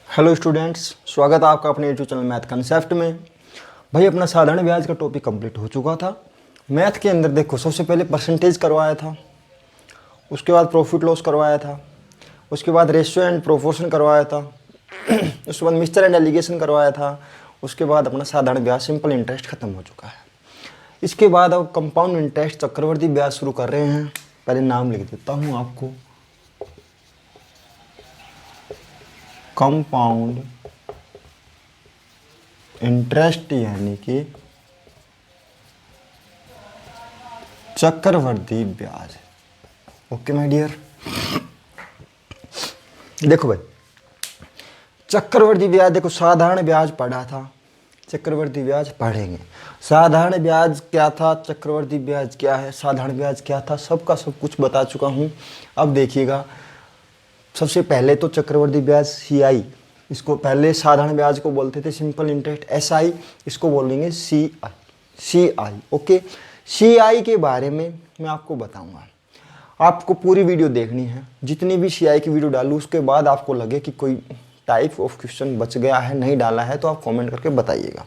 Hello students, स्वागत है आपका अपने यूट्यूब चैनल मैथ कंसेप्ट में। भाई अपना साधारण ब्याज का टॉपिक कंप्लीट हो चुका था। मैथ के अंदर देखो, सबसे पहले परसेंटेज करवाया था, उसके बाद प्रॉफिट लॉस करवाया था, उसके बाद रेशियो एंड प्रोपोर्शन करवाया था, उसके बाद मिक्सचर एंड एलिगेशन करवाया था, उसके बाद अपना साधारण ब्याज सिंपल इंटरेस्ट खत्म हो चुका है। इसके बाद अब कंपाउंड इंटरेस्ट चक्रवर्ती ब्याज शुरू कर रहे हैं। पहले नाम लिख देता हूँ आपको, कंपाउंड इंटरेस्ट यानी कि चक्रवर्ती ब्याज। ओके माय डियर, देखो भाई चक्रवर्ती ब्याज, देखो साधारण ब्याज पढ़ा था, चक्रवर्ती ब्याज पढ़ेंगे। साधारण ब्याज क्या था, चक्रवर्ती ब्याज क्या है, साधारण ब्याज क्या था, सबका सब कुछ बता चुका हूँ। अब देखिएगा, सबसे पहले तो चक्रवर्ती ब्याज CI, इसको पहले साधारण ब्याज को बोलते थे सिंपल इंटरेस्ट SI, इसको बोलेंगे CI। ओके, CI के बारे में मैं आपको बताऊंगा। आपको पूरी वीडियो देखनी है, जितनी भी CI की वीडियो डालूँ उसके बाद आपको लगे कि कोई टाइप ऑफ क्वेश्चन बच गया है, नहीं डाला है, तो आप कमेंट करके बताइएगा।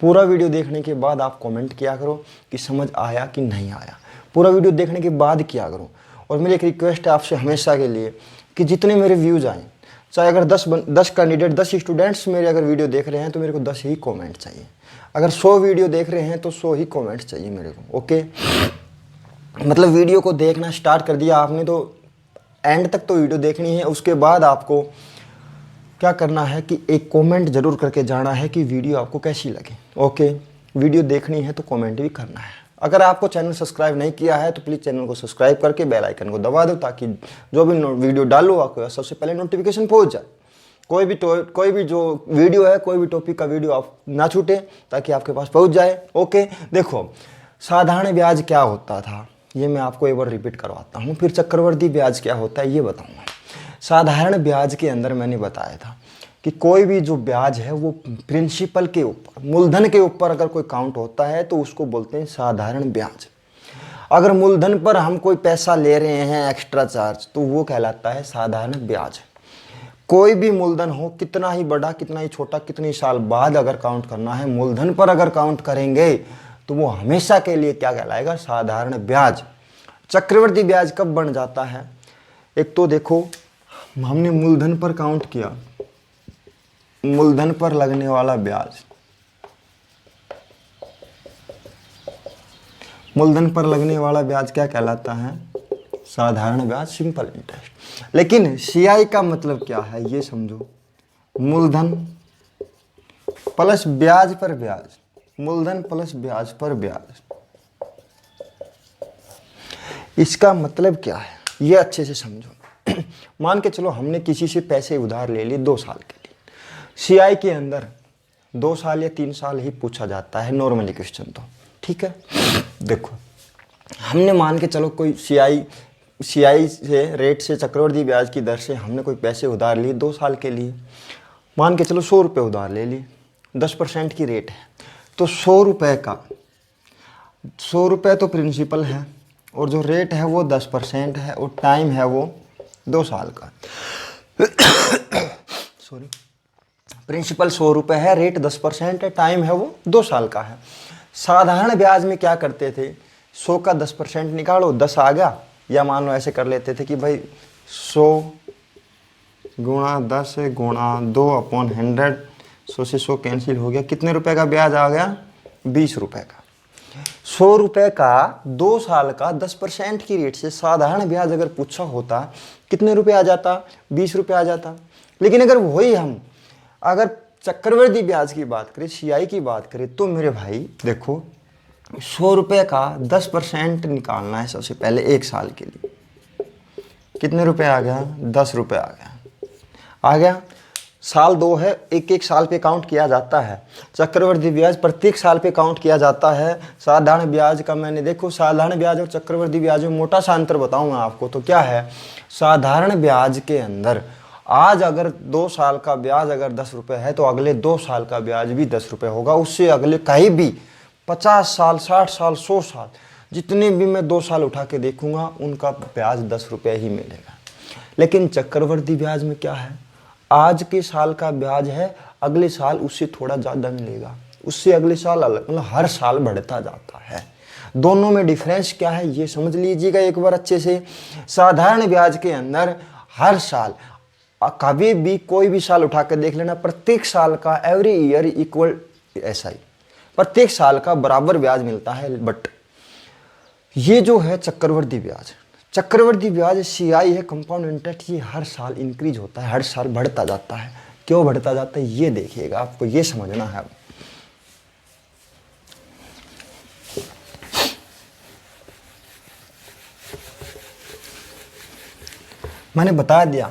पूरा वीडियो देखने के बाद आप कमेंट किया करो कि समझ आया कि नहीं आया। पूरा वीडियो देखने के बाद किया करो। और मेरी एक रिक्वेस्ट है आपसे हमेशा के लिए कि जितने मेरे व्यूज़ आए, चाहे अगर 10 कैंडिडेट 10 स्टूडेंट्स मेरे अगर वीडियो देख रहे हैं तो मेरे को 10 ही कमेंट चाहिए। अगर 100 वीडियो देख रहे हैं तो 100 ही कमेंट चाहिए मेरे को। ओके, मतलब वीडियो को देखना स्टार्ट कर दिया आपने तो एंड तक तो वीडियो देखनी है। उसके बाद आपको क्या करना है कि एक कमेंट जरूर करके जाना है कि वीडियो आपको कैसी लगी। ओके, वीडियो देखनी है तो कमेंट भी करना है। अगर आपको चैनल सब्सक्राइब नहीं किया है तो प्लीज़ चैनल को सब्सक्राइब करके बेल आइकन को दबा दो, ताकि जो भी वीडियो डालो आपको सबसे पहले नोटिफिकेशन पहुंच जाए। कोई भी जो वीडियो है, कोई भी टॉपिक का वीडियो आप ना छूटे, ताकि आपके पास पहुंच जाए। ओके, देखो साधारण ब्याज क्या होता था ये मैं आपको एक बार रिपीट करवाता हूँ, फिर चक्रवर्ती ब्याज क्या होता है ये बताऊँगा। साधारण ब्याज के अंदर मैंने बताया था कि कोई भी जो ब्याज है वो प्रिंसिपल के ऊपर, मूलधन के ऊपर अगर कोई काउंट होता है तो उसको बोलते हैं साधारण ब्याज। अगर मूलधन पर हम कोई पैसा ले रहे हैं एक्स्ट्रा चार्ज तो वो कहलाता है साधारण ब्याज। कोई भी मूलधन हो, कितना ही बड़ा कितना ही छोटा, कितने साल बाद अगर काउंट करना है, मूलधन पर अगर काउंट करेंगे तो वो हमेशा के लिए क्या कहलाएगा, साधारण ब्याज। चक्रवर्ती ब्याज कब बन जाता है, एक तो देखो हमने मूलधन पर काउंट किया, मूलधन पर लगने वाला ब्याज, मूलधन पर लगने वाला ब्याज क्या कहलाता है, साधारण ब्याज, सिंपल इंटरेस्ट। लेकिन CI का मतलब क्या है ये समझो, मूलधन प्लस ब्याज पर ब्याज, मूलधन प्लस ब्याज पर ब्याज। इसका मतलब क्या है ये अच्छे से समझो। मान के चलो हमने किसी से पैसे उधार ले लिए 2 साल के लिए। CI के अंदर 2 साल या 3 साल ही पूछा जाता है नॉर्मली क्वेश्चन, तो ठीक है। देखो हमने मान के चलो कोई CI से रेट से, चक्रवर्ती ब्याज की दर से हमने कोई पैसे उधार लिए 2 साल के लिए। मान के चलो 100 रुपये उधार ले लिए, 10% की रेट है, तो 100 रुपये का 100 रुपये तो प्रिंसिपल है और जो रेट है वो 10% है और टाइम है वो 2 साल का। सॉरी, प्रिंसिपल 100 रुपये है, रेट 10% है, टाइम है वो 2 साल का है। साधारण ब्याज में क्या करते थे, 100 का 10% निकालो, 10 आ गया, या मान लो ऐसे कर लेते थे कि भाई 100 गुणा 10 गुणा 2/100, 100 से 100 कैंसिल हो गया, कितने रुपए का ब्याज आ गया, 20 रुपये का। 100 रुपये का 2 साल का 10% की रेट से साधारण ब्याज अगर पूछा होता कितने रुपए आ जाता, 20 रुपये आ जाता। लेकिन अगर वही हम अगर चक्रवर्ती ब्याज की बात करें, CI की बात करें, तो मेरे भाई देखो 100 रुपये का 10% निकालना है सबसे पहले 1 साल के लिए। कितने रुपए आ गया, 10 रुपये आ गया। साल 2 है, एक साल पे काउंट किया जाता है। चक्रवर्ती ब्याज प्रत्येक साल पे काउंट किया जाता है। साधारण ब्याज का मैंने देखो, साधारण ब्याज और चक्रवर्ती ब्याज में मोटा सा अंतर बताऊंगा आपको, तो क्या है, साधारण ब्याज के अंदर आज अगर 2 साल का ब्याज अगर 10 रुपये है तो अगले 2 साल का ब्याज भी 10 रुपये होगा। उससे अगले कहीं भी 50 साल, 60 साल, 100 साल, जितने भी मैं 2 साल उठा के देखूंगा उनका ब्याज 10 रुपये ही मिलेगा। लेकिन चक्रवर्ती ब्याज में क्या है, आज के साल का ब्याज है, अगले साल उससे थोड़ा ज़्यादा मिलेगा, उससे अगले साल अलग, मतलब हर साल बढ़ता जाता है। दोनों में डिफरेंस क्या है ये समझ लीजिएगा एक बार अच्छे से। साधारण ब्याज के अंदर हर साल, कभी भी कोई भी साल उठा कर देख लेना, प्रत्येक साल का एवरी ईयर इक्वल SI, प्रत्येक साल का बराबर ब्याज मिलता है। बट ये जो है चक्रवृद्धि ब्याज, चक्रवृद्धि ब्याज CI है, कंपाउंड इंटरेस्ट, ये हर साल इंक्रीज होता है, हर साल बढ़ता जाता है। क्यों बढ़ता जाता है ये देखिएगा, आपको ये समझना है। मैंने बता दिया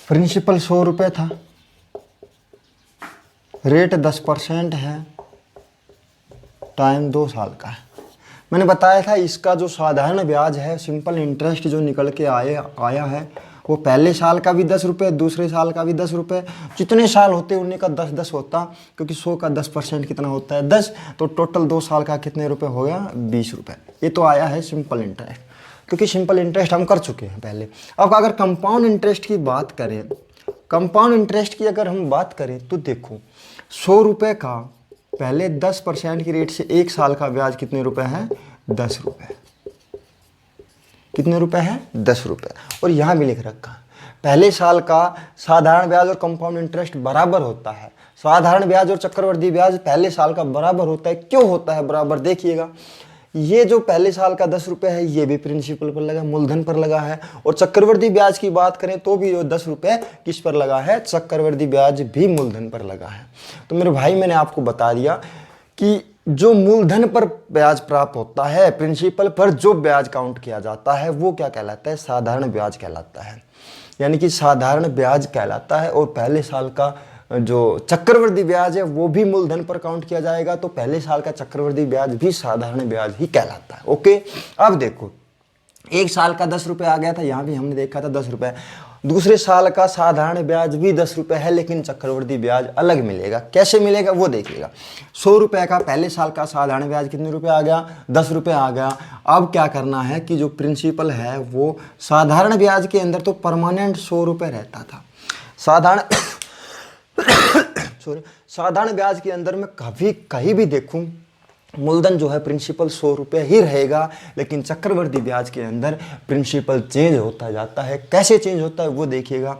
प्रिंसिपल 100 रुपये था, रेट 10% है, टाइम 2 साल का है। मैंने बताया था इसका जो साधारण ब्याज है, सिंपल इंटरेस्ट जो निकल के आया है, वो पहले साल का भी 10 रुपये, दूसरे साल का भी 10 रुपये, जितने साल होते उन्हीं का 10-10 होता, क्योंकि 100 का 10% कितना होता है 10, तो टोटल 2 साल का कितने रुपये हो गया 20 रुपये। ये तो आया है सिंपल इंटरेस्ट, क्योंकि सिंपल इंटरेस्ट हम कर चुके हैं पहले। अब अगर कंपाउंड इंटरेस्ट की बात करें, कंपाउंड इंटरेस्ट की अगर हम बात करें तो देखो 100 रुपये का पहले 10% की रेट से 1 साल का ब्याज कितने रुपए है 10 रुपये। कितने रुपए है 10 रुपये। और यहाँ भी लिख रखा पहले साल का साधारण ब्याज और कंपाउंड इंटरेस्ट बराबर होता है। साधारण ब्याज और चक्रवृद्धि ब्याज पहले साल का बराबर होता है। क्यों होता है बराबर देखिएगा, ये जो पहले साल का 10 रुपये है ये भी प्रिंसिपल पर लगा, मूलधन पर लगा है। और चक्रवृद्धि ब्याज की बात करें तो भी जो 10 रुपये किस पर लगा है, चक्रवृद्धि ब्याज भी मूलधन पर लगा है। तो मेरे भाई मैंने आपको बता दिया कि जो मूलधन पर ब्याज प्राप्त होता है, प्रिंसिपल पर जो ब्याज काउंट किया जाता है वो क्या कहलाता है, साधारण ब्याज कहलाता है। यानी कि साधारण ब्याज कहलाता है। और पहले साल का जो चक्रवृद्धि ब्याज है वो भी मूलधन पर काउंट किया जाएगा, तो पहले साल का चक्रवृद्धि ब्याज भी साधारण ब्याज ही कहलाता है। ओके, अब देखो 1 साल का 10 रुपये आ गया था, यहाँ भी हमने देखा था 10 रुपये। दूसरे साल का साधारण ब्याज भी 10 रुपये है, लेकिन चक्रवृद्धि ब्याज अलग मिलेगा। कैसे मिलेगा वो देखिएगा। 100 रुपये का पहले साल का साधारण ब्याज कितने रुपये आ गया, 10 रुपये आ गया। अब क्या करना है कि जो प्रिंसिपल है वो साधारण ब्याज के अंदर तो परमानेंट 100 रुपये रहता था। साधारण ब्याज के अंदर मैं कहीं भी देखूं मूलधन जो है प्रिंसिपल 100 रुपये ही रहेगा, लेकिन चक्रवृद्धि ब्याज के अंदर प्रिंसिपल चेंज होता जाता है। कैसे चेंज होता है वो देखिएगा।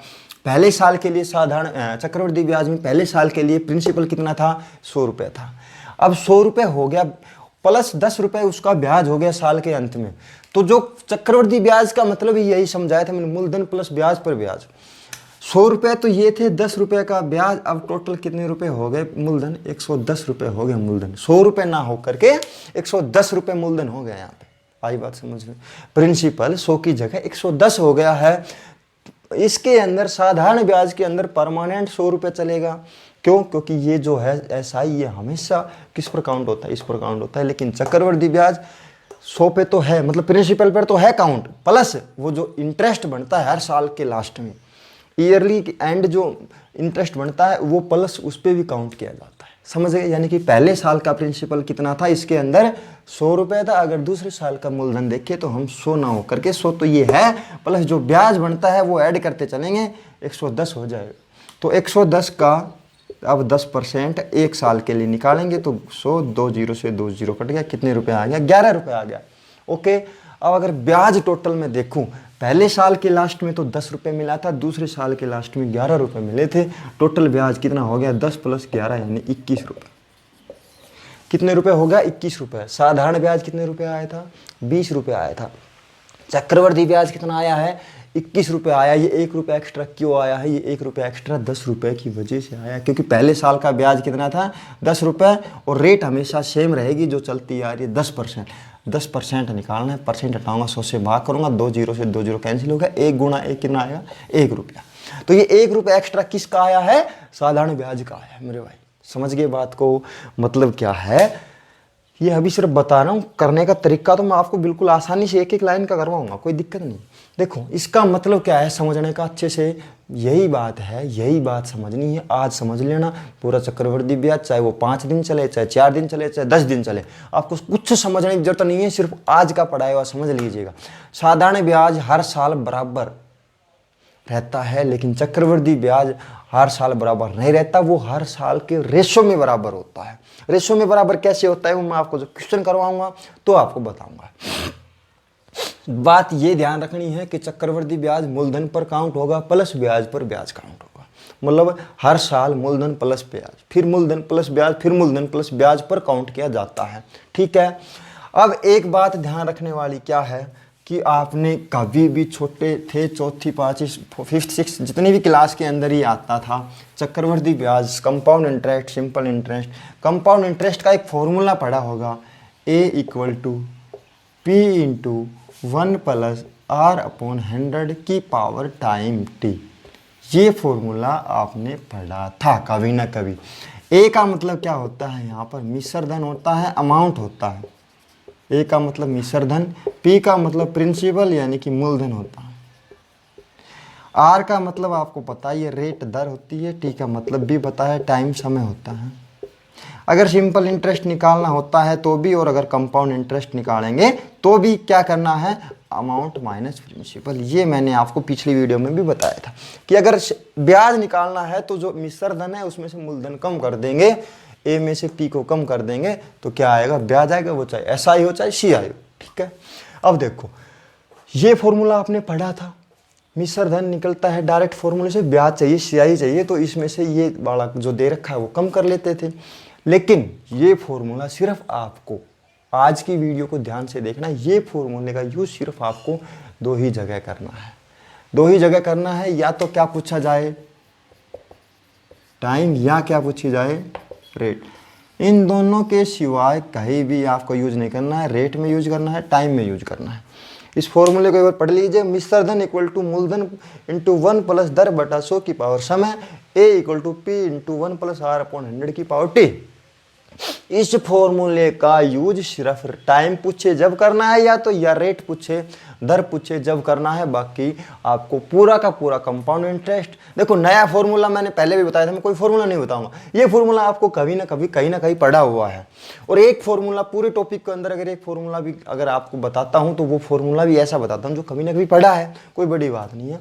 पहले साल के लिए साधारण चक्रवृद्धि ब्याज में पहले साल के लिए प्रिंसिपल कितना था, 100 रुपये था। अब 100 रुपये हो गया प्लस 10 रुपये उसका ब्याज हो गया साल के अंत में। तो जो चक्रवृद्धि ब्याज का मतलब ही यही समझाया था मैंने, मूलधन प्लस ब्याज पर ब्याज। 100 रुपये तो ये थे, 10 रुपये का ब्याज। अब टोटल कितने रुपए हो गए मूलधन, 110 रुपये हो गए मूलधन। 100 रुपये ना हो करके 110 रुपये मूलधन हो गया। यहाँ पे आई बात समझ में। प्रिंसिपल 100 की जगह 110 हो गया है। इसके अंदर साधारण ब्याज के अंदर परमानेंट 100 रुपये चलेगा। क्यों, क्योंकि ये जो है SI ये हमेशा किस पर काउंट होता है, इस पर काउंट होता है। लेकिन चक्रवृद्धि ब्याज 100 पे तो है, मतलब प्रिंसिपल पर तो है काउंट, प्लस वो जो इंटरेस्ट बनता है हर साल के लास्ट में, ईयरली एंड जो इंटरेस्ट बनता है वो प्लस उस पर भी काउंट किया जाता है। समझ गए। यानी कि पहले साल का प्रिंसिपल कितना था, इसके अंदर 100 रुपये था। अगर दूसरे साल का मूलधन देखें तो हम 100 ना हो करके 100 तो ये है, प्लस जो ब्याज बनता है वो ऐड करते चलेंगे, 110 हो जाएगा। तो 110 का अब 10% 1 साल के लिए निकालेंगे तो 100, 2 जीरो से 2 जीरो कट गया, कितने रुपये आ गया, 11 रुपये आ गया। ओके, अब अगर ब्याज टोटल में देखूं, पहले साल के लास्ट में तो 10 रुपये मिला था, दूसरे साल के लास्ट में 11 रुपये मिले थे। टोटल ब्याज कितना हो गया, 10 + 11 यानी 21 रुपये। कितने रुपये हो गया, 21 रुपये। साधारण ब्याज कितने रुपये आया था, 20 रुपये आया था। चक्रवृद्धि ब्याज कितना आया है, 21 रुपये आया। ये 1 रुपये एक्स्ट्रा क्यों आया है, ये 1 रुपये एक्स्ट्रा 10 रुपये की वजह से आया, क्योंकि पहले साल का ब्याज कितना था 10 रुपये, और रेट हमेशा सेम रहेगी जो चलती आ रही है 10%। 10% निकालना है, परसेंट हटाऊंगा, 100 से भाग करूंगा, 2 जीरो से 2 जीरो कैंसिल होगा, 1 गुणा 1 कितना आएगा, 1 रुपया। तो ये 1 रुपये एक्स्ट्रा किसका आया है, साधारण ब्याज का आया है मेरे भाई। समझ गए बात को, मतलब क्या है ये अभी सिर्फ बता रहा हूँ। करने का तरीका तो मैं आपको बिल्कुल आसानी से एक एक लाइन का करवाऊंगा, कोई दिक्कत नहीं। देखो इसका मतलब क्या है समझने का अच्छे से, यही बात है, यही बात समझनी है। आज समझ लेना पूरा चक्रवृद्धि ब्याज, चाहे वो 5 दिन चले, चाहे 4 दिन चले, चाहे 10 दिन चले, आपको कुछ समझने की जरूरत नहीं है, सिर्फ आज का पढ़ाया हुआ समझ लीजिएगा। साधारण ब्याज हर साल बराबर रहता है, लेकिन चक्रवृद्धि ब्याज हर साल बराबर नहीं रहता, वो हर साल के रेशो में बराबर होता है। रेशो में बराबर कैसे होता है वो मैं आपको जब क्वेश्चन करवाऊंगा तो आपको बताऊंगा। बात ये ध्यान रखनी है कि चक्रवृद्धि ब्याज मूलधन पर काउंट होगा प्लस ब्याज पर ब्याज काउंट होगा। मतलब हर साल मूलधन प्लस ब्याज, फिर मूलधन प्लस ब्याज, फिर मूलधन प्लस ब्याज पर काउंट किया जाता है। ठीक है। अब एक बात ध्यान रखने वाली क्या है कि आपने कभी भी छोटे थे, चौथी, पाँचवीं, फिफ्थ, सिक्स, जितनी भी क्लास के अंदर ही आता था चक्रवृद्धि ब्याज, compound interest, simple interest. Compound interest का एक फॉर्मूला पढ़ा होगा, A=P × 1 + R/100 की पावर टाइम t। ये फॉर्मूला आपने पढ़ा था कभी ना कभी। ए का मतलब क्या होता है, यहाँ पर मिश्र धन होता है, अमाउंट होता है। ए का मतलब मिश्र धन, पी का मतलब प्रिंसिपल यानी कि मूलधन होता है, आर का मतलब आपको पता है ये रेट दर होती है, टी का मतलब भी पता है टाइम समय होता है। अगर सिंपल इंटरेस्ट निकालना होता है तो भी, और अगर कंपाउंड इंटरेस्ट निकालेंगे तो भी क्या करना है, अमाउंट माइनस प्रिंसिपल। ये मैंने आपको पिछली वीडियो में भी बताया था कि अगर ब्याज निकालना है तो जो मिश्र धन है उसमें से मूलधन कम कर देंगे, ए में से पी को कम कर देंगे तो क्या आएगा, ब्याज आएगा, वो चाहे एस आई हो चाहे सी आई हो। ठीक है। अब देखो ये फॉर्मूला आपने पढ़ा था, मिश्र धन निकलता है डायरेक्ट फॉर्मूले से, ब्याज चाहिए, सी आई चाहिए, तो इसमें से ये वाला जो दे रखा है वो कम कर लेते थे। लेकिन ये फॉर्मूला सिर्फ आपको, आज की वीडियो को ध्यान से देखना, ये फॉर्मूले का यूज सिर्फ आपको दो ही जगह करना है। दो ही जगह करना है, या तो क्या पूछा जाए, टाइम, या क्या पूछी जाए, रेट। इन दोनों के सिवाय कहीं भी आपको यूज नहीं करना है। रेट में यूज करना है, टाइम में यूज करना है। इस फॉर्मूले को एक बार पढ़ लीजिए, मिश्र धन = मूलधन × 1 + दर बटा 100 की पावर समय, A = P × 1 + R/100 की पावर t। इस फॉर्मूले का यूज सिर्फ टाइम पूछे जब करना है, या तो या रेट पूछे, दर पूछे जब करना है। बाकी आपको पूरा का पूरा कंपाउंड इंटरेस्ट, देखो नया फॉर्मूला मैंने पहले भी बताया था, मैं कोई फॉर्मूला नहीं बताऊंगा, ये फॉर्मूला आपको कभी ना कभी कहीं ना कहीं पढ़ा हुआ है। और एक फॉर्मूला पूरे टॉपिक के अंदर अगर एक फॉर्मूला भी अगर आपको बताता हूं तो वो फॉर्मूला भी ऐसा बताता हूं जो कभी ना कभी पढ़ा है, कोई बड़ी बात नहीं है।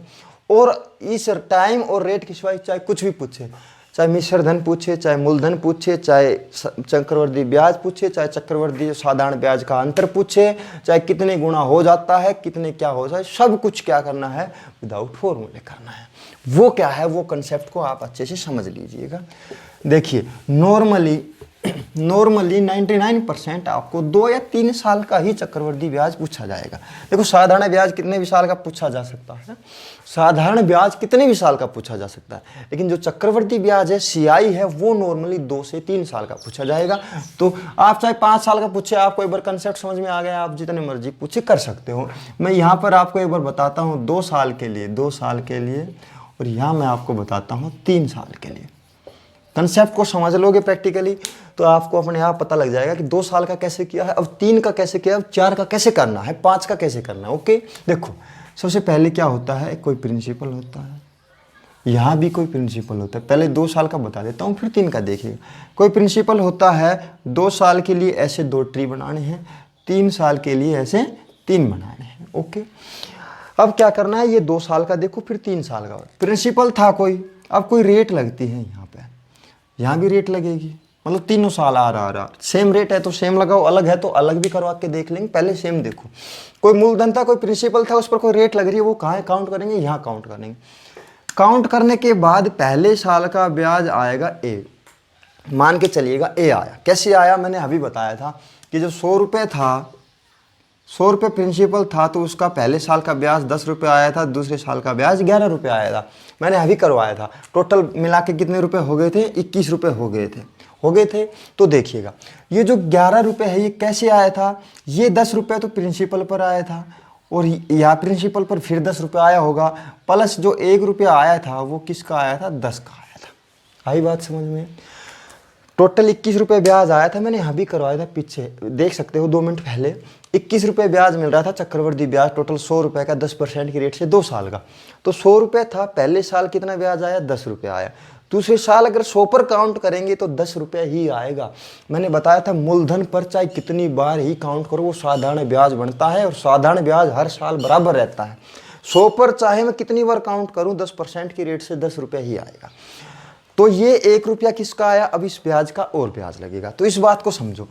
और इस टाइम और रेट के सिवाय चाहे कुछ भी पूछे, चाहे मिश्र धन पूछे, चाहे मूलधन पूछे, चाहे चक्रवर्ती ब्याज पूछे, चाहे चक्रवर्ती साधारण ब्याज का अंतर पूछे, चाहे कितने गुना हो जाता है, कितने क्या हो जाए, सब कुछ क्या करना है, विदाउट फॉर्मूले करना है। वो क्या है, वो कंसेप्ट को आप अच्छे से समझ लीजिएगा। देखिए नॉर्मली 99% आपको 2 या 3 साल का ही चक्रवर्ती ब्याज पूछा जाएगा। देखो साधारण ब्याज कितने भी साल का पूछा जा सकता है, साधारण ब्याज कितने भी साल का पूछा जा सकता है, लेकिन जो चक्रवर्ती ब्याज है, सीआई है, वो नॉर्मली 2 से 3 साल का पूछा जाएगा। तो आप चाहे 5 साल का पूछे, आपको एक बार कंसेप्ट समझ में आ गया, आप जितने मर्जी पूछे कर सकते हो। मैं यहाँ पर आपको एक बार बताता हूँ 2 साल के लिए, 2 साल के लिए, और यहाँ मैं आपको बताता हूँ 3 साल के लिए। कंसेप्ट को समझ लोगे प्रैक्टिकली तो आपको अपने आप पता लग जाएगा कि 2 साल का कैसे किया है, अब 3 का कैसे किया, अब 4 का कैसे करना है, 5 का कैसे करना है। ओके, देखो सबसे पहले क्या होता है, कोई प्रिंसिपल होता है, यहाँ भी कोई प्रिंसिपल होता है। पहले 2 साल का बता देता हूँ, फिर 3 का देखिएगा। कोई प्रिंसिपल होता है, 2 साल के लिए ऐसे 2 ट्री बनाने हैं, 3 साल के लिए ऐसे 3 बनाने हैं। ओके, अब क्या करना है, ये 2 साल का देखो, फिर 3 साल का प्रिंसिपल था कोई, अब कोई रेट लगती है यहाँ पे, यहाँ भी रेट लगेगी, मतलब तीनों साल आ रहा सेम रेट है तो सेम लगाओ, अलग है तो अलग भी करवा के देख लेंगे, पहले सेम देखो। कोई मूलधन था, कोई प्रिंसिपल था, उस पर कोई रेट लग रही है, वो कहाँ काउंट करेंगे, यहाँ काउंट करेंगे। काउंट करने के बाद पहले साल का ब्याज आएगा ए, मान के चलिएगा ए आया। कैसे आया, मैंने अभी बताया था कि जब 100 रुपये था, 100 रुपये प्रिंसिपल था, तो उसका पहले साल का ब्याज 10 रुपये आया था, दूसरे साल का ब्याज 11 रुपये आया था। मैंने अभी करवाया था, टोटल मिला के कितने रुपए हो गए थे, 21 रुपये हो गए थे। तो देखिएगा ये जो 11 रुपये है ये कैसे आया था, ये 10 रुपये तो प्रिंसिपल पर आया था, और यहाँ प्रिंसिपल पर फिर 10 रुपये आया होगा, प्लस जो 1 रुपया आया था वो किसका आया था, 10 का आया था। आई बात समझ में। टोटल 21 रुपये ब्याज आया था, मैंने यहाँ भी करवाया था, पीछे देख सकते हो 2 मिनट पहले 21 रुपये ब्याज मिल रहा था चक्रवर्ती ब्याज, टोटल 100 रुपये का 10% की रेट से 2 साल का। तो 100 रुपये था, पहले साल कितना ब्याज आया, 10 रुपये आया। दूसरे साल अगर 100 पर काउंट करेंगे तो 10 रुपये ही आएगा। मैंने बताया था मूलधन पर चाहे कितनी बार ही काउंट करो वो साधारण ब्याज बनता है, और साधारण ब्याज हर साल बराबर रहता है। 100 पर चाहे मैं कितनी बार काउंट करूं 10% की रेट से 10 रुपये ही आएगा। तो ये 1 रुपया किसका आया, अब इस ब्याज का और ब्याज लगेगा। तो इस बात को समझो,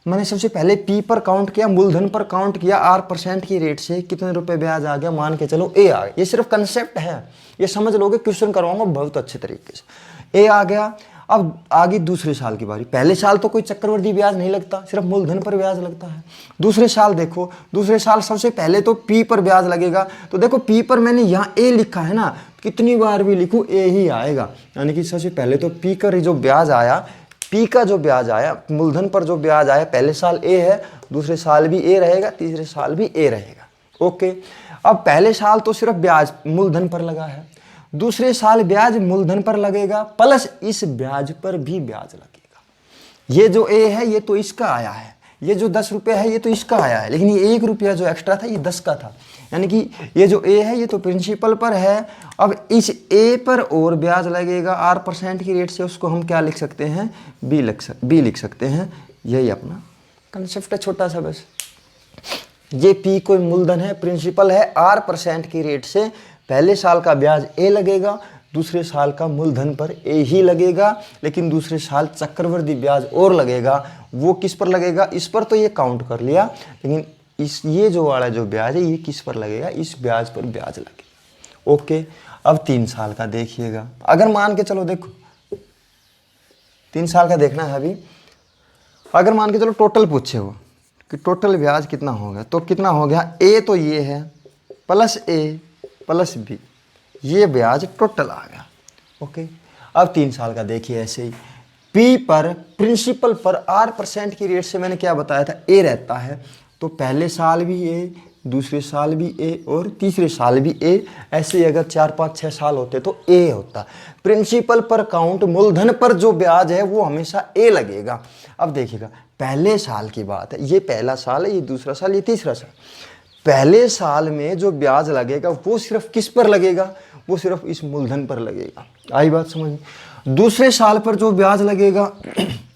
मैंने सबसे पहले पी पर काउंट किया, मूलधन पर काउंट किया, R% की रेट से कितने रुपए ब्याज आ गया, मान के चलो ए आ गया। ये सिर्फ कंसेप्ट है, ये समझ लोगे, क्वेश्चन करवाऊंगा बहुत अच्छे तरीके से। ए आ गया। अब आगे दूसरे साल की बारी। पहले साल तो कोई चक्रवृद्धि ब्याज नहीं लगता, सिर्फ मूलधन पर ब्याज लगता है। दूसरे साल देखो, दूसरे साल सबसे पहले तो पी पर ब्याज लगेगा। तो देखो पी पर मैंने यहाँ ए लिखा है ना, कितनी बार भी लिखूं ए ही आएगा। यानी कि सबसे पहले तो पी का जो ब्याज आया, पी का जो ब्याज आया, मूलधन पर जो ब्याज आया, पहले साल ए है, दूसरे साल भी ए रहेगा, तीसरे साल भी ए रहेगा। ओके, अब पहले साल तो सिर्फ ब्याज मूलधन पर लगा है, दूसरे साल ब्याज मूलधन पर लगेगा, प्लस इस ब्याज पर भी ब्याज लगेगा। ये जो ए है ये तो इसका आया है, ये जो 10 रुपये है ये तो इसका आया है, लेकिन ये 1 रुपया जो एक्स्ट्रा था ये 10 का था। यानी कि ये जो ए है ये तो प्रिंसिपल पर है। अब इस ए पर और ब्याज लगेगा R% की रेट से, उसको हम क्या लिख सकते हैं, बी लिख सकते हैं। यही अपना कंसेप्ट है छोटा सा बस। ये पी कोई मूलधन है, प्रिंसिपल है, R% की रेट से पहले साल का ब्याज ए लगेगा, दूसरे साल का मूलधन पर ए ही लगेगा, लेकिन दूसरे साल चक्रवृद्धि ब्याज और लगेगा। वो किस पर लगेगा, इस पर तो ये काउंट कर लिया, लेकिन ये जो वाला जो ब्याज है ये किस पर लगेगा, इस ब्याज पर ब्याज लगेगा। ओके, अब 3 साल का देखिएगा। अगर मान के चलो, देखो 3 साल का देखना है अभी। अगर मान के चलो टोटल पूछे हो कि टोटल ब्याज कितना हो गया, तो कितना हो गया, ए तो ये है प्लस ए प्लस बी, ये ब्याज टोटल आ गया। ओके, अब 3 साल का देखिए ऐसे ही। पी पर प्रिंसिपल पर R% की रेट से मैंने क्या बताया था, ए रहता है, तो पहले साल भी ए, दूसरे साल भी ए और तीसरे साल भी ए। ऐसे ही अगर 4 5 6 साल होते तो ए होता। प्रिंसिपल पर काउंट, मूलधन पर जो ब्याज है वो हमेशा ए लगेगा। अब देखिएगा, पहले साल की बात है, ये पहला साल है, ये दूसरा साल, ये तीसरा साल। पहले साल में जो ब्याज लगेगा वो सिर्फ किस पर लगेगा, वो सिर्फ इस मूलधन पर लगेगा। आई बात समझ में। दूसरे साल पर जो ब्याज लगेगा,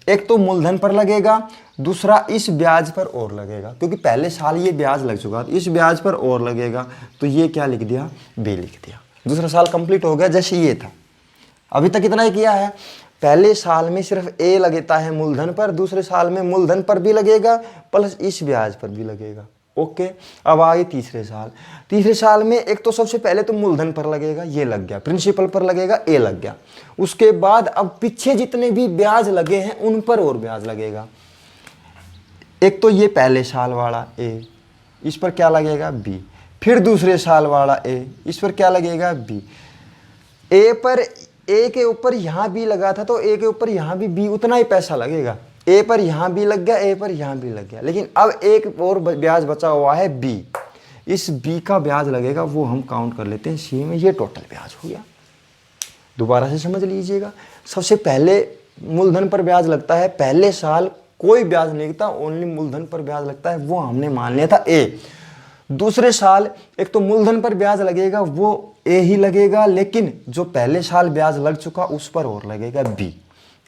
एक तो मूलधन पर लगेगा, दूसरा इस ब्याज पर और लगेगा, क्योंकि पहले साल ये ब्याज लग चुका, तो इस ब्याज पर और लगेगा। तो ये क्या लिख दिया, बी लिख दिया। दूसरा साल कंप्लीट हो गया, जैसे ये था। अभी तक इतना ही किया है। पहले साल में सिर्फ ए लगता है मूलधन पर, दूसरे साल में मूलधन पर भी लगेगा प्लस इस ब्याज पर भी लगेगा। ओके, अब आगे तीसरे साल। तीसरे साल में एक तो सबसे पहले तो मूलधन पर लगेगा, ये लग गया, प्रिंसिपल पर लगेगा, ए लग गया। उसके बाद अब पीछे जितने भी ब्याज लगे हैं उन पर और ब्याज लगेगा। एक तो ये पहले साल वाला ए, इस पर क्या लगेगा, बी। फिर दूसरे साल वाला ए, इस पर क्या लगेगा, बी। ए पर, ए के ऊपर यहाँ बी लगा था, तो ए के ऊपर यहाँ भी बी, उतना ही पैसा लगेगा। ए पर यहाँ भी लग गया, ए पर यहाँ भी लग गया, लेकिन अब एक और ब्याज बचा हुआ है बी। इस बी का ब्याज लगेगा, वो हम काउंट कर लेते हैं सी में। ये टोटल ब्याज हो गया। दोबारा से समझ लीजिएगा। सबसे पहले मूलधन पर ब्याज लगता है, पहले साल कोई ब्याज नहीं लगता, ओनली मूलधन पर ब्याज लगता है, वो हमने मान लिया था ए। दूसरे साल एक तो मूलधन पर ब्याज लगेगा, वो ए ही लगेगा, लेकिन जो पहले साल ब्याज लग चुका उस पर और लगेगा बी।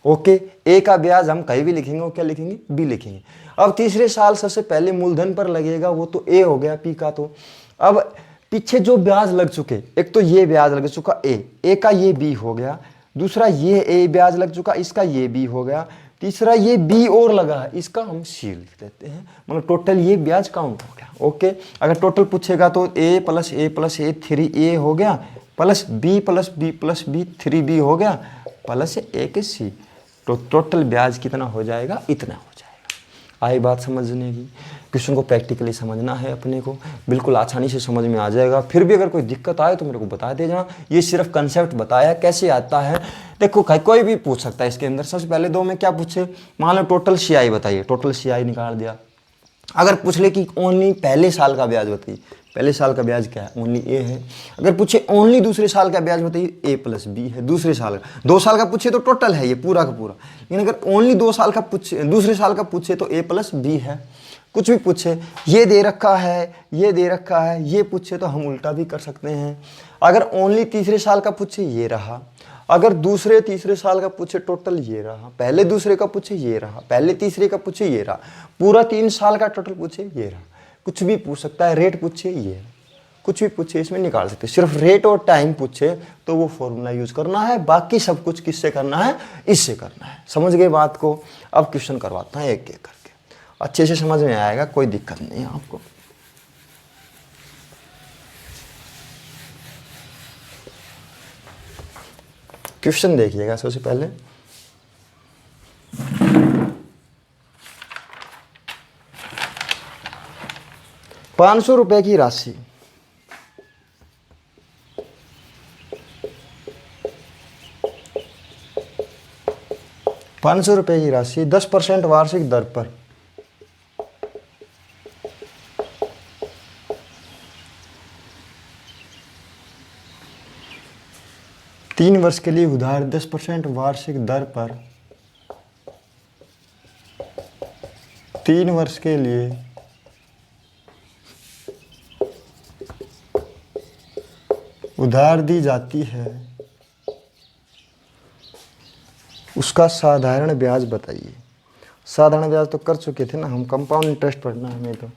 ओके, ए का ब्याज हम कहीं भी लिखेंगे, वो क्या लिखेंगे, बी लिखेंगे। अब तीसरे साल सबसे पहले मूलधन पर लगेगा, वो तो ए हो गया पी का। तो अब पीछे जो ब्याज लग चुके, एक तो ये ब्याज लग चुका ए का, ये बी हो गया। दूसरा ये ए ब्याज लग चुका, इसका ये बी हो गया। तीसरा ये बी और लगा है, इसका हम सी लिख देते हैं। मतलब टोटल ये ब्याज काउंट हो गया। ओके, अगर टोटल पूछेगा तो ए प्लस ए 3a हो गया, प्लस बी 3b हो गया, प्लस एक सी। तो टोटल ब्याज कितना हो जाएगा, इतना हो जाएगा। आई बात समझने की। क्वेश्चन को प्रैक्टिकली समझना है अपने को, बिल्कुल आसानी से समझ में आ जाएगा। फिर भी अगर कोई दिक्कत आए तो मेरे को बता देना। ये सिर्फ कंसेप्ट बताया कैसे आता है। देखो कोई भी पूछ सकता है इसके अंदर। सबसे पहले 2 में क्या पूछे, मान लो टोटल सीआई बताइए, टोटल सीआई निकाल दिया। अगर पूछ ले कि ओनली पहले साल का ब्याज बताइए, पहले साल का ब्याज क्या है, ओनली ए है। अगर पूछे ओनली दूसरे साल का ब्याज बताइए, ए प्लस बी है दूसरे साल का। 2 साल का पूछे तो टोटल है ये पूरा का पूरा, लेकिन अगर ओनली 2 साल का पूछे, दूसरे साल का पूछे तो ए प्लस बी है। कुछ भी पूछे, ये दे रखा है, ये दे रखा है, ये पूछे तो हम उल्टा भी कर सकते हैं। अगर ओनली तीसरे साल का पूछे ये रहा, अगर दूसरे तीसरे साल का पूछे टोटल ये रहा, पहले दूसरे का पूछे ये रहा, पहले तीसरे का पूछे ये रहा, पूरा 3 साल का टोटल पूछे ये रहा। कुछ भी पूछ सकता है, रेट पूछे ये, कुछ भी पूछे इसमें निकाल सकते हैं। सिर्फ रेट और टाइम पूछे तो वो फॉर्मूला यूज करना है, बाकी सब कुछ किससे करना है, इससे करना है। समझ गए बात को। अब क्वेश्चन करवाता है एक एक करके, अच्छे से समझ में आएगा, कोई दिक्कत नहीं है आपको। क्वेश्चन देखिएगा सबसे पहले। ₹500 की राशि 10% वार्षिक दर पर 3 वर्ष के लिए उधार 10% वार्षिक दर पर 3 वर्ष के लिए उधार दी जाती है, उसका साधारण ब्याज बताइए। साधारण ब्याज तो कर चुके थे ना हम, कंपाउंड इंटरेस्ट पढ़ना है हमें तो।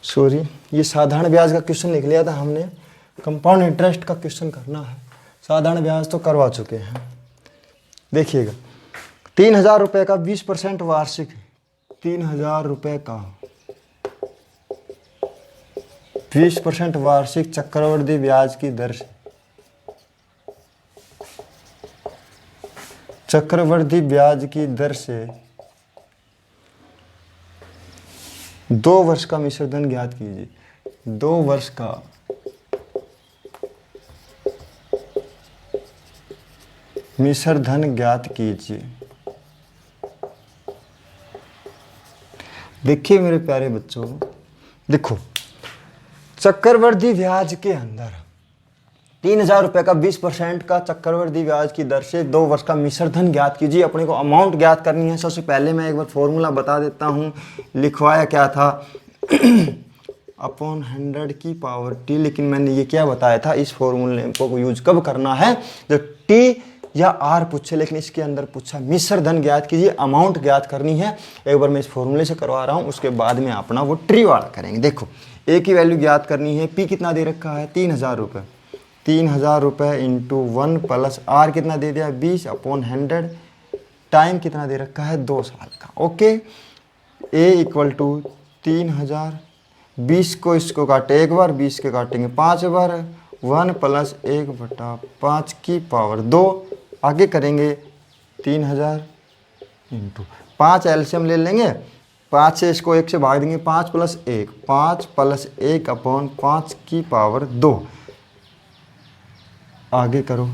सॉरी, ये साधारण ब्याज का क्वेश्चन लिख लिया था हमने, कंपाउंड इंटरेस्ट का क्वेश्चन करना है। साधारण ब्याज तो करवा चुके हैं। देखिएगा, 3,000 रुपये का 20% वार्षिक, 3,000 रुपये का 20% वार्षिक चक्रवृद्धि ब्याज की दर से, चक्रवृद्धि ब्याज की दर से 2 वर्ष का मिश्र धन ज्ञात कीजिए। 2 वर्ष का मिश्र धन ज्ञात कीजिए। देखिए मेरे प्यारे बच्चों, देखो चक्रवृद्धि ब्याज के अंदर 3,000 रुपये का 20% का चक्रवृद्धि ब्याज की दर से 2 वर्ष का मिश्र धन ज्ञात कीजिए। अपने को अमाउंट ज्ञात करनी है। सबसे पहले मैं एक बार फॉर्मूला बता देता हूँ, लिखवाया क्या था अपॉन 100 की पावर टी, लेकिन मैंने ये क्या बताया था, इस फॉर्मूले को यूज कब करना है, जब टी या आर पूछे, लेकिन इसके अंदर पूछा मिश्र धन ज्ञात कीजिए, अमाउंट ज्ञात करनी है। एक बार मैं इस फॉर्मूले से करवा रहा हूँ, उसके बाद में अपना वो ट्री वाला करेंगे। देखो ए की वैल्यू ज्ञात करनी है, पी कितना दे रखा है 3,000 रुपये, 3,000 रुपये इंटू 1 प्लस आर कितना दे दिया 20 अपॉन 100, टाइम कितना दे रखा है 2 साल का। ओके, ए इक्वल टू 3,000, 20 को इसको काटे एक बार, 20 के काटेंगे 5 बार, 1 प्लस 1/5 की पावर 2, आगे करेंगे 3,000 इंटू 5 एलसीएम ले लेंगे, 5 से इसको 1 से भाग देंगे, 5 प्लस 1, 5 प्लस 1 अपॉन 5 की पावर 2, आगे करो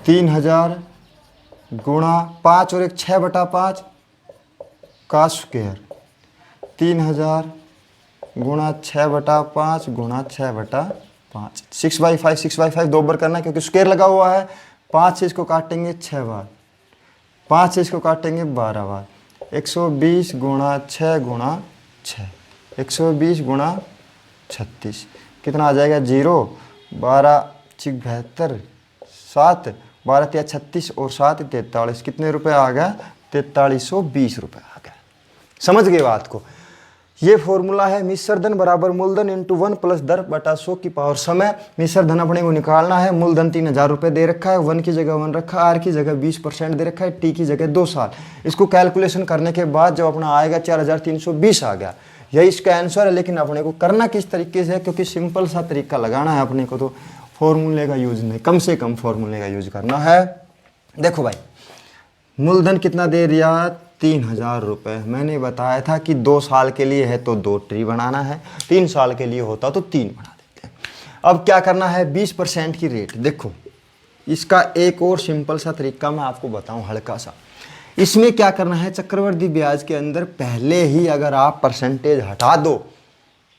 3,000 गुणा 5 और 1 6/5 का स्क्वायर, 3,000 गुणा 6/5 गुणा 6/5, 6/5, 6/5 2 बार करना क्योंकि स्क्वायर लगा हुआ है। 5 से इसको काटेंगे 6 बार, 5 से इसको काटेंगे 12 बार, 120 गुणा 6 गुणा 6, 120 गुणा 36 कितना आ जाएगा 0, 12 72, 7 12 3 36 और 7 43, कितने रुपए आ गया 4320 रुपये आ गया। समझ गए बात को। ये फॉर्मूला है मिश्र धन बराबर मूलधन इंटू 1 प्लस दर बटा 100 की पावर समय। मिश्र धन अपने को निकालना है, मूलधन 3,000 रुपये दे रखा है, 1 की जगह 1 रखा है, आर की जगह 20% दे रखा है, टी की जगह 2 साल। इसको कैलकुलेशन करने के बाद जब अपना आएगा 4,320 आ गया, यही इसका आंसर है। लेकिन अपने को करना किस तरीके से है, क्योंकि सिंपल सा तरीका लगाना है अपने को, तो फॉर्मूले का यूज नहीं, कम से कम फॉर्मूले का यूज करना है। देखो भाई, मूलधन कितना दे दिया 3,000 रुपये। मैंने बताया था कि 2 साल के लिए है तो 2 ट्री बनाना है, 3 साल के लिए होता तो 3 बना देते हैं। अब क्या करना है 20% की रेट। देखो इसका एक और सिंपल सा तरीका मैं आपको बताऊं, हल्का सा। इसमें क्या करना है, चक्रवृद्धि ब्याज के अंदर पहले ही अगर आप परसेंटेज हटा दो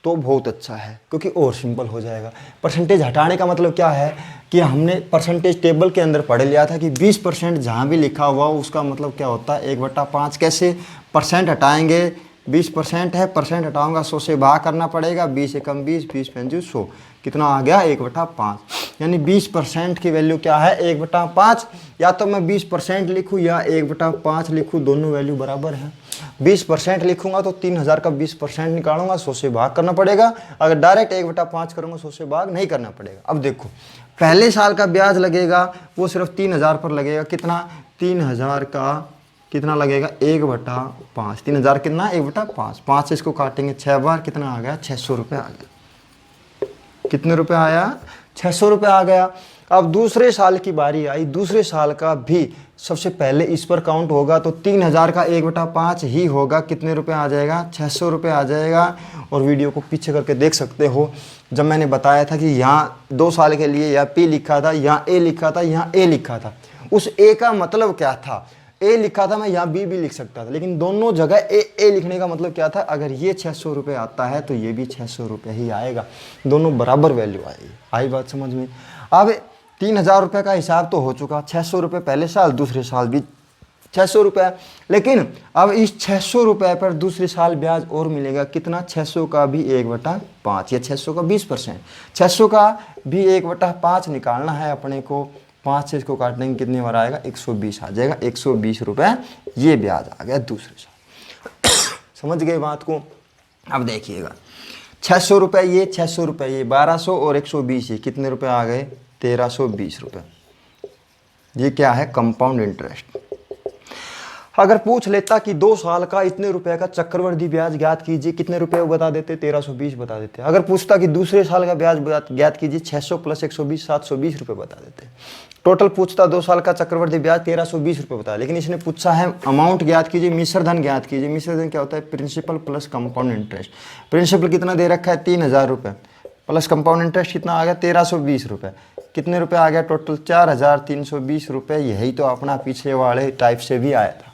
तो बहुत अच्छा है, क्योंकि और सिंपल हो जाएगा। परसेंटेज हटाने का मतलब क्या है कि हमने परसेंटेज टेबल के अंदर पढ़ लिया था कि 20% जहाँ भी लिखा हुआ उसका मतलब क्या होता है 1/5। कैसे परसेंट हटाएंगे 20% है, परसेंट हटाऊंगा 100 से भाग करना पड़ेगा, 20 एकम 20, 20 पंजे 100, कितना आ गया 1/5। यानी 20% की वैल्यू क्या है 1/5। या तो मैं 20% लिखूँ या 1/5 लिखूँ, दोनों वैल्यू बराबर है। 20% लिखूंगा तो 3000 का 20% निकालूंगा, 100 से भाग करना पड़ेगा। अगर डायरेक्ट 1/5 करूंगा 100 से भाग नहीं करना पड़ेगा। अब देखो पहले साल का ब्याज लगेगा वो सिर्फ 3000 पर लगेगा, कितना 3000 का कितना लगेगा 1/5। 3000 कितना 1/5, 5 से इसको काटेंगे 6 बार, कितना आ गया 600 रुपये आ गया। कितने रुपए आया 600 रुपये आ गया। अब दूसरे साल की बारी आई, दूसरे साल का भी सबसे पहले इस पर काउंट होगा तो 3000 का 1/5 ही होगा, कितने रुपए आ जाएगा 600 रुपये आ जाएगा। और वीडियो को पीछे करके देख सकते हो, जब मैंने बताया था कि यहाँ 2 साल के लिए यहाँ P लिखा था, यहाँ A लिखा था, यहाँ A लिखा था, उस A का मतलब क्या था, A लिखा था, मैं यहाँ B भी लिख सकता था, लेकिन दोनों जगह A लिखने का मतलब क्या था, अगर ये 600 रुपये आता है तो ये भी 600 रुपये ही आएगा, दोनों बराबर वैल्यू आएगी। आई बात समझ में। अब 3000 रुपये का हिसाब तो हो चुका, 600 रुपये पहले साल, दूसरे साल भी 600 रुपये। लेकिन अब इस 600 रुपये पर दूसरे साल ब्याज और मिलेगा, कितना 600 का भी 1/5 या 600 का 20%, 600 का भी 1/5 निकालना है अपने को। 5 से इसको काटेंगे कितने बार आएगा 120 आ जाएगा, 120 रुपये ये ब्याज आ गया दूसरे साल। समझ गए बात को। अब देखिएगा 600 रुपये ये, 600 रुपये ये, 1200 और 120 ये, कितने रुपए आ गए 1320 रुपये। ये क्या है कंपाउंड इंटरेस्ट। अगर पूछ लेता कि 2 साल का इतने रुपए का चक्रवृद्धि ब्याज ज्ञात कीजिए, कितने रुपए वो बता देते 1320 बता देते। अगर पूछता कि दूसरे साल का ब्याज ज्ञात कीजिए 600 + 120 720 रुपये बता देते। टोटल पूछता 2 साल का चक्रवृद्धि ब्याज 1320 रुपये बता, लेकिन इसने पूछा है अमाउंट ज्ञात कीजिए, मिश्र धन ज्ञात कीजिए। मिश्र धन क्या होता है principal plus compound interest. Principal कितना दे रखा है 3000 रुपये, प्लस कंपाउंड इंटरेस्ट कितना आ गया 1320 रुपये, कितने रुपए आ गया टोटल 4320 रुपये। यही तो अपना पिछले वाले टाइप से भी आया था,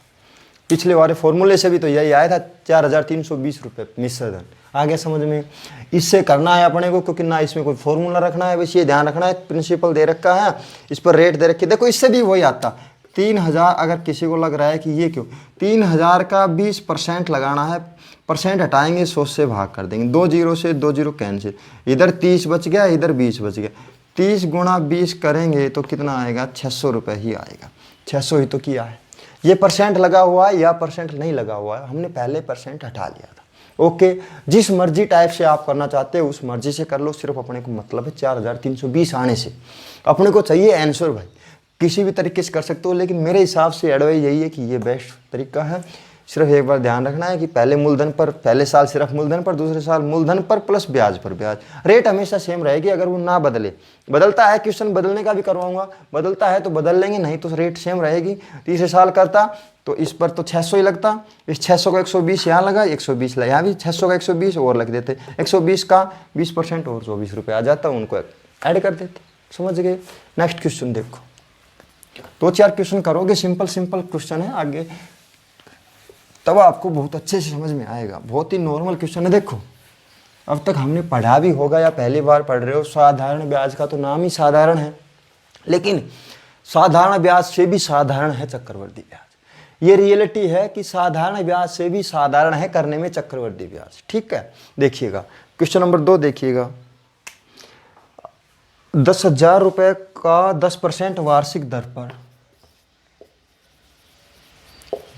पिछले वाले फॉर्मूले से भी तो यही आया था 4320 रुपये मिश्र धन। आ गया समझ में। इससे करना है अपने को, क्योंकि ना इसमें कोई फॉर्मूला रखना है, बस ये ध्यान रखना है प्रिंसिपल दे रखा है, इस पर रेट दे रखी है। देखो इससे भी वही आता 3000। अगर किसी को लग रहा है कि ये क्यों 3000 का 20% लगाना है, परसेंट हटाएंगे 100 से भाग कर देंगे, 2 0 से 2 0 कैंसिल, इधर 30 बच गया, इधर 20 बच गया, 30 × 20 करेंगे तो कितना आएगा 600 रुपये ही आएगा। 600 ही तो किया है। ये परसेंट लगा हुआ है या परसेंट नहीं लगा हुआ है, हमने पहले परसेंट हटा लिया था। ओके, जिस मर्जी टाइप से आप करना चाहते हो उस मर्जी से कर लो, सिर्फ अपने को मतलब है 4320 आने से। अपने को चाहिए आंसर भाई, किसी भी तरीके से कर सकते हो, लेकिन मेरे हिसाब से एडवाइस यही है कि ये बेस्ट तरीका है। सिर्फ एक बार ध्यान रखना है कि पहले मूलधन पर, पहले साल सिर्फ मूलधन पर, दूसरे साल मूलधन पर प्लस ब्याज पर ब्याज। रेट हमेशा सेम रहेगी, अगर वो ना बदले। बदलता है क्वेश्चन बदलने का भी करवाऊंगा, बदलता है तो बदल लेंगे, नहीं तो रेट सेम रहेगी। तीसरे साल करता तो इस पर तो 600 ही लगता, इस 600 का 120 यहाँ लगा, 120 लगा, यहाँ भी 600 का 120 और लग देते, 120 का 20% और 24 रुपये आ जाता, उनको ऐड कर देते। समझ गए। नेक्स्ट क्वेश्चन देखो, 2-4 क्वेश्चन करोगे, सिंपल सिंपल क्वेश्चन है, आगे तब आपको बहुत अच्छे से समझ में आएगा। बहुत ही नॉर्मल क्वेश्चन है। देखो अब तक हमने पढ़ा भी होगा या पहली बार पढ़ रहे हो, साधारण ब्याज का तो नाम ही साधारण है, लेकिन साधारण ब्याज से भी साधारण है चक्रवृद्धि ब्याज। ये रियलिटी है कि साधारण ब्याज से भी साधारण है करने में चक्रवृद्धि ब्याज। ठीक है, देखिएगा क्वेश्चन नंबर 2 देखिएगा। 10,000 रुपये का 10% वार्षिक दर पर,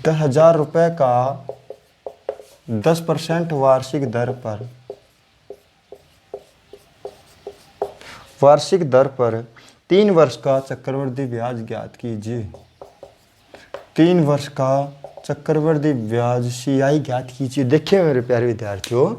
10,000 रुपये का 10% वार्षिक दर पर, वार्षिक दर पर 3 वर्ष का चक्रवृद्धि ब्याज ज्ञात कीजिए। 3 वर्ष का चक्रवृद्धि ब्याज CI ज्ञात कीजिए। देखिए मेरे प्यारे विद्यार्थियों,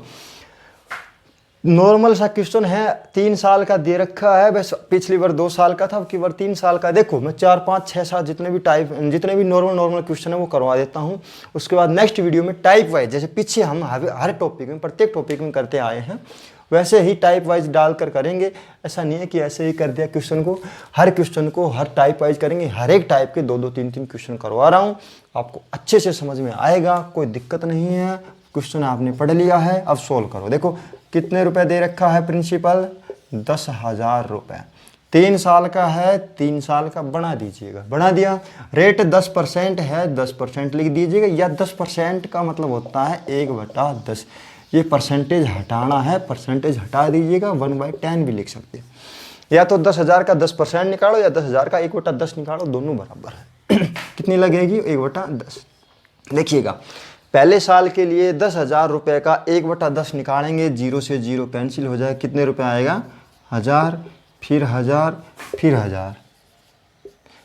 नॉर्मल सा क्वेश्चन है, 3 साल का दे रखा है, बस पिछली बार 2 साल का था, अब की बार 3 साल का। देखो मैं 4 5 6 7 जितने भी नॉर्मल क्वेश्चन है वो करवा देता हूँ। उसके बाद नेक्स्ट वीडियो में टाइप वाइज, जैसे पीछे हम हर टॉपिक में, प्रत्येक टॉपिक में करते आए हैं, वैसे ही टाइप वाइज डालकर करेंगे। ऐसा नहीं है कि ऐसे ही कर दिया क्वेश्चन को, हर क्वेश्चन को हर टाइप वाइज करेंगे। हर एक टाइप के 2-2 3-3 क्वेश्चन करवा रहा हूँ, आपको अच्छे से समझ में आएगा, कोई दिक्कत नहीं है। क्वेश्चन आपने पढ़ लिया है, अब सोल्व करो। देखो कितने रुपए दे रखा है प्रिंसिपल 10,000 रुपये, 3 साल का है, 3 साल का बना दीजिएगा, बना दिया। रेट 10% है, 10% लिख दीजिएगा, या 10% का मतलब होता है 1/10। ये परसेंटेज हटाना है, परसेंटेज हटा दीजिएगा, 1/10 भी लिख सकते हैं। या तो 10,000 का 10% निकालो या 10,000 का 1/10 निकालो, दोनों बराबर है। कितनी लगेगी? 1/10। देखिएगा, पहले साल के लिए 10,000 रुपये का 1/10 निकालेंगे, 0 से 0 कैंसिल हो जाए, कितने रुपए आएगा? 1000, फिर 1000, फिर 1000।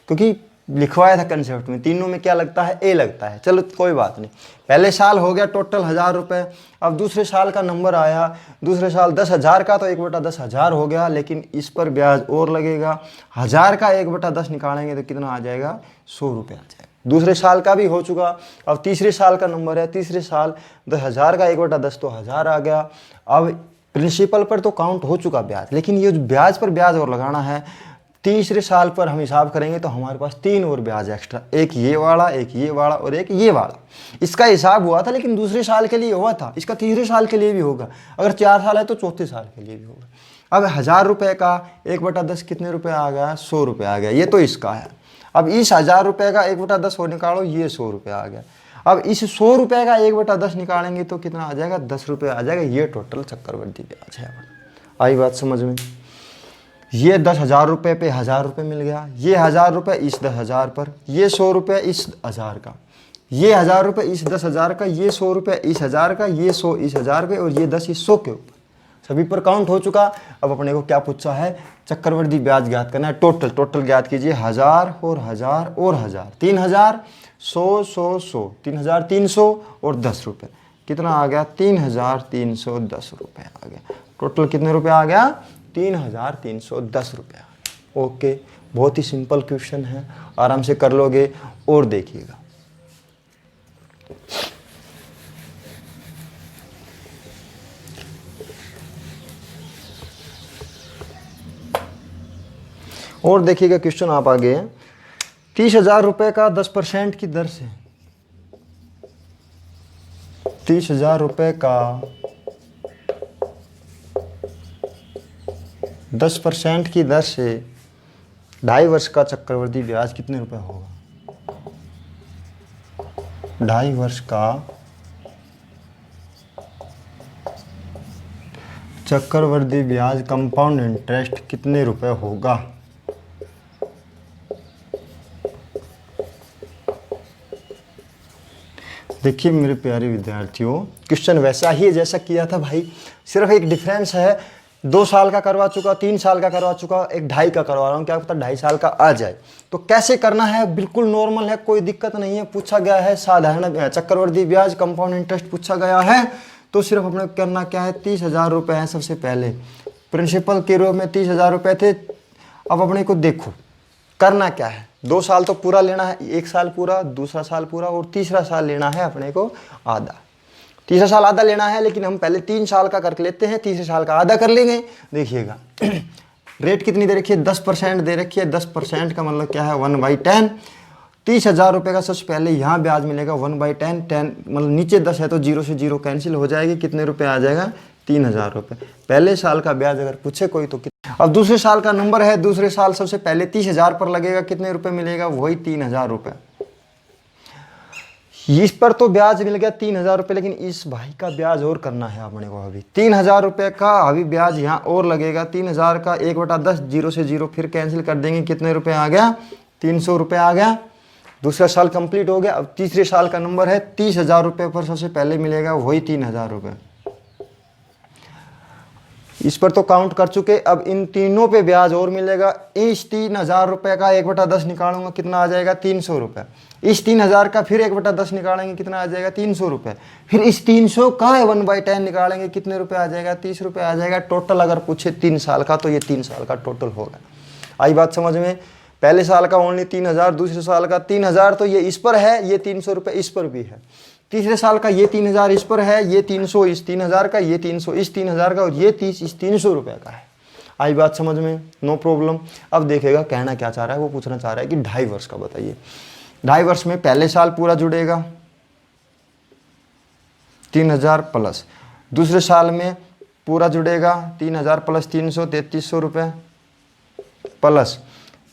क्योंकि लिखवाया था कंसेप्ट में, तीनों में क्या लगता है? ए लगता है। चलो कोई बात नहीं, पहले साल हो गया टोटल 1000 रुपये। अब दूसरे साल का नंबर आया, दूसरे साल 10,000 का, तो 1/10 1000 हो गया, लेकिन इस पर ब्याज और लगेगा। 1000 का 1/10 निकालेंगे तो कितना आ जाएगा? 100 रुपये आ जाएगा। दूसरे साल का भी हो चुका। अब तीसरे साल का नंबर है, तीसरे साल 10,000 का 1/10 तो 1000 आ गया। अब प्रिंसिपल पर तो काउंट हो चुका ब्याज, लेकिन ये जो ब्याज पर ब्याज और लगाना है, तीसरे साल पर हम हिसाब करेंगे तो हमारे पास 3 और ब्याज एक्स्ट्रा, एक ये वाला, एक ये वाला और एक ये वाला। इसका हिसाब हुआ था लेकिन दूसरे साल के लिए हुआ था, इसका तीसरे साल के लिए भी होगा। अगर 4 साल है तो चौथे साल के लिए भी होगा। अब 1000 रुपये का 1/10 कितने रुपये आ गया? 100 रुपये आ गया। ये तो इसका है। अब इस 1000 रुपये का 1/10 हो निकालो, ये 100 रुपये आ गया। अब इस 100 रुपये का 1/10 निकालेंगे तो कितना आ जाएगा? 10 रुपये आ जाएगा। ये टोटल चक्रवृद्धि ब्याज है। आई बात समझ में? ये 10,000 रुपये पे 1000 रुपये मिल गया, ये 1000 रुपये इस 10,000 पर, ये 100 रुपये इस 1000 का, ये 1000 रुपये इस 10,000 का, ये 100 रुपये इस 1000 का, ये 100 इस 1000 के, और ये 10 इस 100 के ऊपर। सभी पर काउंट हो चुका। अब अपने को क्या पूछा है? चक्रवृद्धि ब्याज ज्ञात करना है। टोटल ज्ञात कीजिए। 1000 और 1000 और 1000, 3000, 100, 100, 100, 3300 और 10 रुपये। कितना आ गया? 3310 रुपये आ गया। टोटल कितने रुपये आ गया? 3310 रुपये। ओके, बहुत ही सिंपल क्वेश्चन है, आराम से कर लोगे। और देखिएगा, और देखिएगा क्वेश्चन आप आगे। 30,000 रुपये का 10% की दर से, 30,000 रुपये का 10% की दर से 2.5 वर्ष का चक्रवृद्धि ब्याज कितने रुपए होगा? 2.5 वर्ष का चक्रवृद्धि ब्याज कंपाउंड इंटरेस्ट कितने रुपए होगा? देखिए मेरे प्यारे विद्यार्थियों, क्वेश्चन वैसा ही है जैसा किया था भाई, सिर्फ एक डिफरेंस है। 2 साल का करवा चुका, 3 साल का करवा चुका, एक 2.5 का करवा रहा हूँ, क्या पता 2.5 साल का आ जाए। तो कैसे करना है? बिल्कुल नॉर्मल है, कोई दिक्कत नहीं है। पूछा गया है साधारण चक्रवृद्धि ब्याज कंपाउंड इंटरेस्ट पूछा गया है, तो सिर्फ अपने करना क्या है? 30,000 रुपये हैं सबसे पहले, प्रिंसिपल के रूप में 30,000 रुपये थे। अब अपने को देखो करना क्या है, 2 साल तो पूरा लेना है, 1 साल पूरा, दूसरा साल पूरा, और तीसरा साल लेना है अपने को आधा। तीसरा साल आधा लेना है, लेकिन हम पहले 3 साल का कर लेते हैं, तीसरे साल का आधा कर लेंगे। देखिएगा रेट कितनी दे रखी है? 10% दे रखी है। 10% का मतलब क्या है? 1/10। 30,000 रुपये का सबसे पहले यहाँ ब्याज मिलेगा 1/10। 10 मतलब नीचे 10 है तो 0 से 0 कैंसिल हो जाएगी। कितने रुपये आ जाएगा? 3,000 रुपये। पहले साल का ब्याज अगर पूछे कोई तो अब दूसरे साल का नंबर है, दूसरे साल सबसे पहले 30,000 पर लगेगा, कितने रुपए मिलेगा? वही 3,000 रुपये। इस पर तो ब्याज मिल गया 3,000 रुपये, लेकिन इस भाई का ब्याज और करना है अपने को। अभी 3,000 रुपये का अभी ब्याज यहाँ और लगेगा। 3,000 का 1/10, 0 से 0 फिर कैंसिल कर देंगे। कितने रुपये आ गया? 300 रुपये आ गया। दूसरा साल कंप्लीट हो गया। अब तीसरे साल का नंबर है, 30,000 रुपये पर सबसे पहले मिलेगा वही 3,000 रुपये। इस पर तो काउंट कर चुके। अब इन तीनों पे ब्याज और मिलेगा। इस 3,000 रुपये का 1/10 निकालूंगा, कितना आ जाएगा? 300 रुपये। इस 3,000 का फिर 1/10 निकालेंगे, कितना आ जाएगा? 300 रुपये। फिर इस 300 का 1/10 निकालेंगे, कितने रुपये आ जाएगा? 30 रुपये आ जाएगा। टोटल अगर पूछे 3 साल का तो ये 3 साल का टोटल होगा। आई बात समझ में? पहले साल का ओनली 3,000, दूसरे साल का 3,000, तो ये इस पर है, ये 300 रुपये इस पर भी है। तीसरे साल का ये 3,000 इस पर है, ये 300 इस 3,000 का, ये 300 इस 3,000 का, और ये 30 इस 300 रुपये का है। आई बात समझ में? No problem. अब देखेगा कहना क्या चाह रहा है, वो पूछना चाह रहा है कि 2.5 वर्ष का बताइए। 2.5 वर्ष में पहले साल पूरा जुड़ेगा 3,000 प्लस, दूसरे साल में पूरा जुड़ेगा 3,000 प्लस 300, 3,300 रुपये, प्लस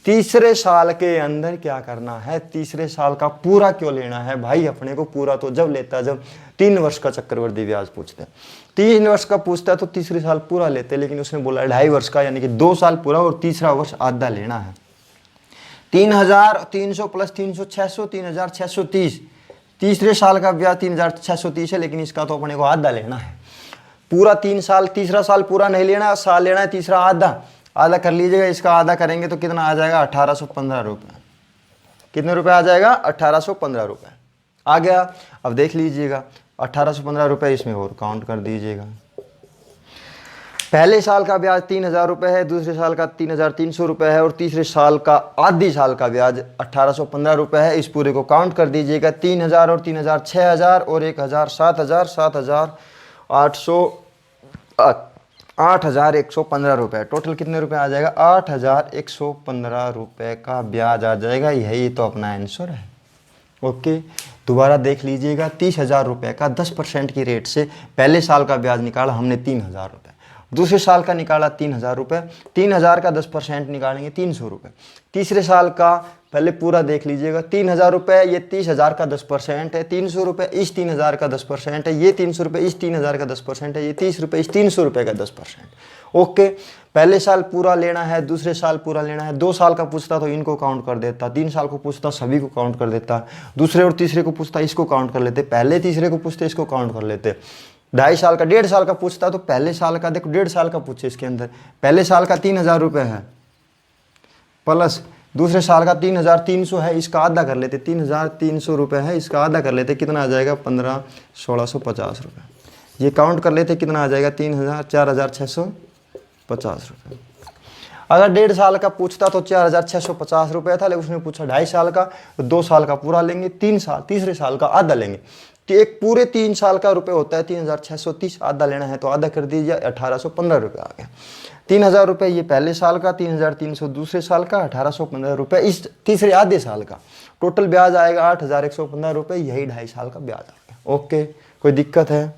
तीसरे साल के अंदर क्या करना है, तीसरे साल का पूरा क्यों लेना है भाई, अपने को पूरा तो जब लेता है जब 3 वर्ष का चक्रवृद्धि ब्याज पूछते हैं, 3 वर्ष का पूछता है तो तीसरे साल पूरा लेते हैं, लेकिन उसने बोला 2.5 वर्ष का, यानी कि 2 साल पूरा और तीसरा वर्ष आधा लेना है। 3,300 प्लस 300 600, 3,630, तीसरे साल का ब्याज 3,630 है, लेकिन इसका तो अपने को आधा लेना है। पूरा 3 साल, तीसरा साल पूरा नहीं लेना, साल लेना है तीसरा आधा, आधा कर लीजिएगा। इसका आधा करेंगे तो कितना आ जाएगा, 1815 रुपये। कितने रुपए आ जाएगा, 1815 रुपये आ गया। अब देख लीजिएगा 1815 रुपये इसमें और काउंट कर दीजिएगा। पहले साल का ब्याज 3,000 रुपये है, दूसरे साल का 3,300 रुपये है और तीसरे साल का आधी साल का ब्याज 1815 रुपये है। इस पूरे को काउंट कर दीजिएगा। 3,000 और 3,000 6,000 और 1,000 7,000, 8,115 रुपये। टोटल कितने रुपए आ जाएगा, 8,115 रुपये का ब्याज आ जाएगा। यही तो अपना आंसर है। ओके, दोबारा देख लीजिएगा। 30,000 रुपये का 10% की रेट से पहले साल का ब्याज निकाला हमने 3,000 रुपये, दूसरे साल का निकाला 3,000 रुपये, 3,000 का 10% निकालेंगे 300 रुपये। तीसरे साल का पहले पूरा देख लीजिएगा, 3,000 रुपये, ये 30,000 का 10% है, 300 रुपये इस 3,000 का 10% है, ये 300 रुपये इस 3,000 का 10% है, ये 30 रुपये इस 300 रुपये का 10%। ओके, पहले साल पूरा लेना है, दूसरे साल पूरा लेना है। 2 साल का पूछता तो इनको काउंट कर देता, 3 साल को पूछता सभी को काउंट कर देता, दूसरे और तीसरे को पूछता इसको काउंट कर लेते, पहले तीसरे को पूछते इसको काउंट कर लेते। 2.5 साल का 1.5 साल का पूछता तो पहले साल का देखो 1.5 साल का पूछे, इसके अंदर पहले साल का 3,000 रुपये है प्लस दूसरे साल का 3,300 है, इसका आधा कर लेते, 3,300 रुपये है, इसका आधा कर लेते, कितना आ जाएगा 15,1650 रुपये। ये काउंट कर लेते कितना आ जाएगा 4,650 रुपये। अगर 1.5 साल का पूछता तो 4,650 रुपये था, लेकिन उसने पूछा 2.5 साल का, तो 2 साल का पूरा लेंगे, तीसरे साल का आधा लेंगे। तो एक पूरे 3 साल का रुपये होता है 3,630, आधा लेना है तो आधा कर दीजिए, 1,815 रुपये आ गया। 3,000 रुपये ये पहले साल का, 3,300 दूसरे साल का, 1,815 रुपये इस तीसरे आधे साल का। टोटल ब्याज आएगा 8,115 रुपये, यही 2.5 साल का ब्याज आ गया। ओके, कोई दिक्कत है?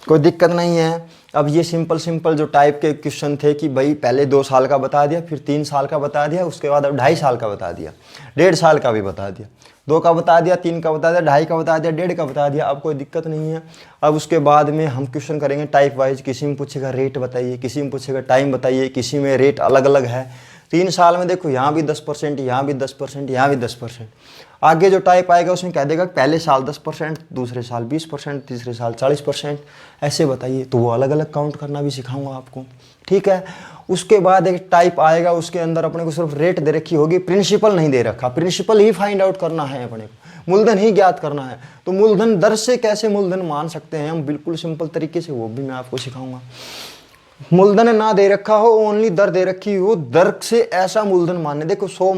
कोई दिक्कत नहीं है। अब ये सिंपल जो टाइप के क्वेश्चन थे कि भाई पहले 2 साल का बता दिया, फिर 3 साल का बता दिया, उसके बाद अब 2.5 साल का बता दिया, 1.5 साल का भी बता दिया, 2 का बता दिया, 3 का बता दिया, 2.5 का बता दिया, 1.5 का बता दिया। अब कोई दिक्कत नहीं है। अब उसके बाद में हम क्वेश्चन करेंगे टाइप वाइज। किसी में पूछेगा रेट बताइए, किसी में पूछेगा टाइम बताइए, किसी में रेट अलग अलग है। 3 साल में देखो यहाँ भी 10%, यहाँ भी 10%, यहाँ भी 10%। आगे जो टाइप आएगा उसमें कह देगा पहले साल 10%, दूसरे साल 20%, तीसरे साल 40%, ऐसे बताइए। तो वो अलग अलग काउंट करना भी सिखाऊंगा आपको, ठीक है। उसके बाद एक टाइप आएगा, उसके अंदर अपने को सिर्फ रेट दे रखी होगी, प्रिंसिपल नहीं दे रखा। प्रिंसिपल ही फाइंड आउट करना है अपने को, मूलधन ही ज्ञात करना है। तो मूलधन दर से कैसे मूलधन मान सकते हैं हम, बिल्कुल सिंपल तरीके से, वो भी मैं आपको सिखाऊंगा। मूलधन ना दे रखा हो, ओनली दर दे रखी हो, दर से ऐसा मूलधन मानने। देखो 100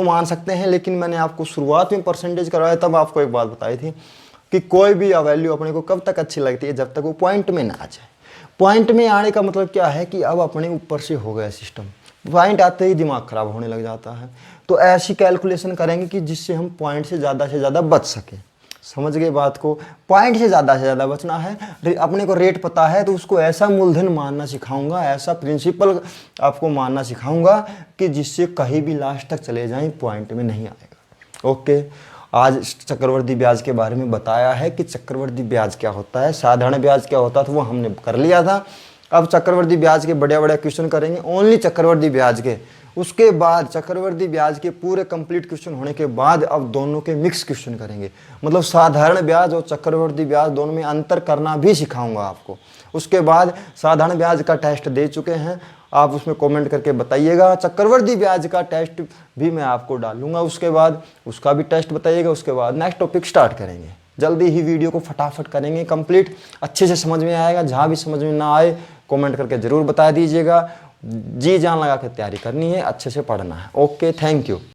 मान सकते हैं, लेकिन मैंने आपको शुरुआत में परसेंटेज करवाया तब आपको एक बात बताई थी कि कोई भी वैल्यू अपने को कब तक अच्छी लगती है, जब तक वो पॉइंट में ना आ जाए। पॉइंट में आने का मतलब क्या है कि अब अपने ऊपर से हो गया सिस्टम, पॉइंट आते ही दिमाग खराब होने लग जाता है। तो ऐसी कैलकुलेशन करेंगे कि जिससे हम पॉइंट से ज़्यादा बच सकें। समझ गए बात को? पॉइंट से ज़्यादा बचना है। अपने को रेट पता है तो उसको ऐसा मूलधन मानना सिखाऊंगा, ऐसा प्रिंसिपल आपको मानना सिखाऊंगा कि जिससे कहीं भी लास्ट तक चले जाएं पॉइंट में नहीं आएगा। ओके, आज चक्रवृद्धि ब्याज के बारे में बताया है कि चक्रवृद्धि ब्याज क्या होता है, साधारण ब्याज क्या होता था, वो हमने कर लिया था। अब चक्रवृद्धि ब्याज के बड़े क्वेश्चन करेंगे, ओनली चक्रवृद्धि ब्याज के। उसके बाद चक्रवृद्धि ब्याज के पूरे कंप्लीट क्वेश्चन होने के बाद अब दोनों के मिक्स क्वेश्चन करेंगे, मतलब साधारण ब्याज और चक्रवृद्धि ब्याज दोनों में अंतर करना भी सिखाऊंगा आपको। उसके बाद साधारण ब्याज का टेस्ट दे चुके हैं, आप उसमें कमेंट करके बताइएगा। चक्रवृद्धि ब्याज का टेस्ट भी मैं आपको डालूंगा, उसके बाद उसका भी टेस्ट बताइएगा। उसके बाद नेक्स्ट टॉपिक स्टार्ट करेंगे। जल्दी ही वीडियो को फटाफट करेंगे कंप्लीट, अच्छे से समझ में आएगा। जहाँ भी समझ में ना आए कमेंट करके ज़रूर बता दीजिएगा। जी जान लगा के तैयारी करनी है, अच्छे से पढ़ना है। Okay, thank you.